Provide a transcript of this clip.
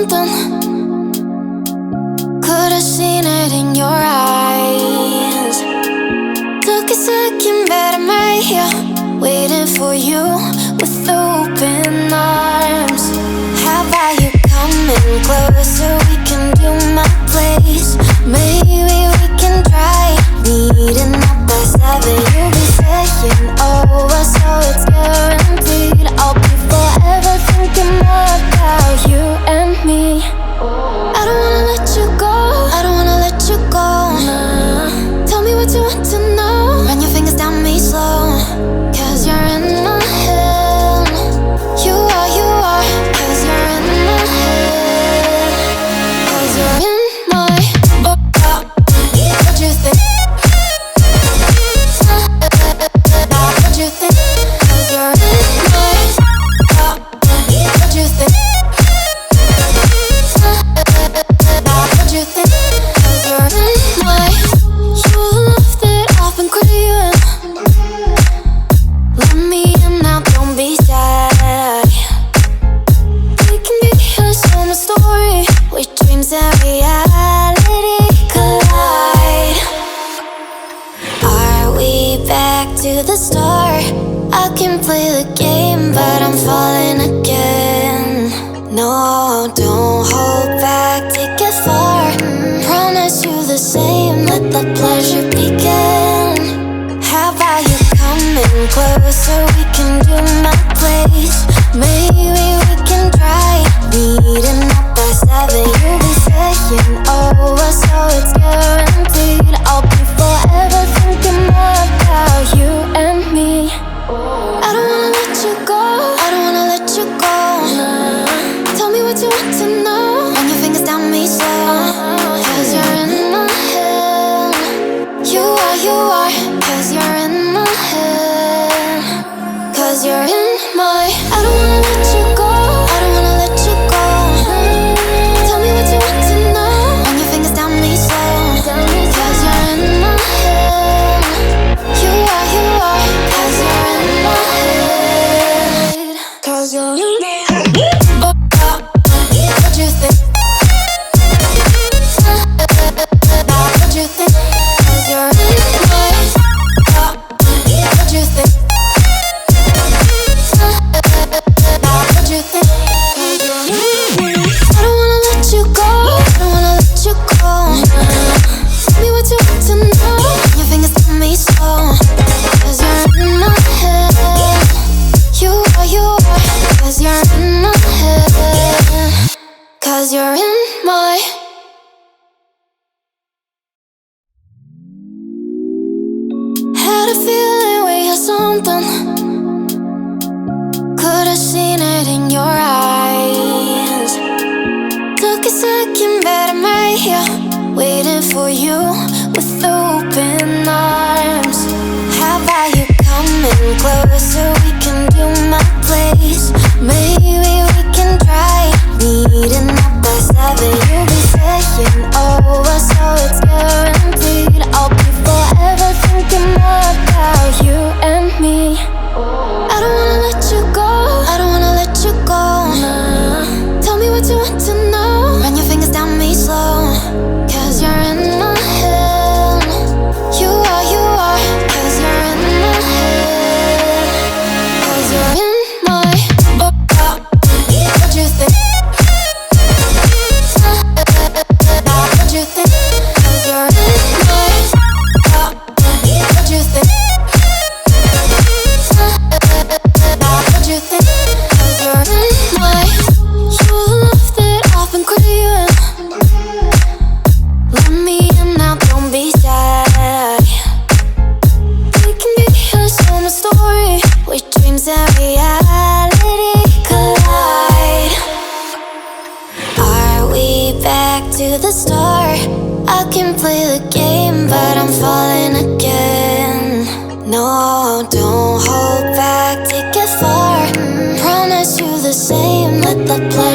something. Could've seen it in your eyes. Took a second, but I'm right here, waiting for you with open arms. How about you coming closer? We can do my place. Maybe we can try meeting up by 7. You'll be saying over, so it's guaranteed. I'll be forever thinking more about you and me. I don't wanna let you go, I don't wanna let you go. Nah. Tell me what you want to know. Run your fingers down me slow, 'cause you're in my head. You are, 'cause you're in my head. 'Cause you're in my what you think? What you think? 'Cause you're in my what you think? What you think? 'Cause you're in my you love that I've been craving. Let me in now, don't be shy. We can be a summer story where dreams and reality collide. Are we back to the start? I can play the game, but I'm falling again. No, don't hold back, take it far. Promise you the same, let the pleasure begin. How about you coming closer? We can do my place. Maybe we can try meeting up by 7. You'll be saying over, so it's guaranteed. I'll be forever thinking more about you and me. I don't wanna let you go, I don't wanna let you go. Nah. Tell me what you want to know. Run your fingers down me slow, 'cause you're in my head. You are, 'cause you're in my head. 'Cause you're in my I don't wanna let you go, I don't wanna let you go. Tell me what you want to know. Run your fingers down me slow, 'cause you're in my head. You are, 'cause you're in my head. 'Cause you're in my head. What you think? What you think? 'Cause you're in my what you think? What you think? 'Cause you're in my I don't wanna let you go, I don't wanna let you go. Tell me what you want to know. Run your fingers down me slow, 'cause you're in my head. You are, 'cause you're in my head. 'Cause you're in my had a feeling we had something. Could've seen it in your eyes. Took a second, but I'm right here, waiting for you with open arms. How about you coming closer? We can do my place. Maybe we can try meeting up by 7. You'll be saying over, so it's guaranteed. I'll be forever thinking more about you and me. I don't wanna let you go, I don't wanna let you go. Nah. Tell me what you want to know. Run your fingers down me slow, 'cause you're in my head. You are, 'cause you're in my head. 'Cause you're in my what you think? What you think? 'Cause you're in my what you think? What you think? 'Cause you're in my you love that I've been craving. Let me in now, don't be shy. We can be a summer story where dreams and reality collide. Are we back to the start? I can play the game, but I'm falling again. No, don't hold back, take it far. Promise you the same, let the play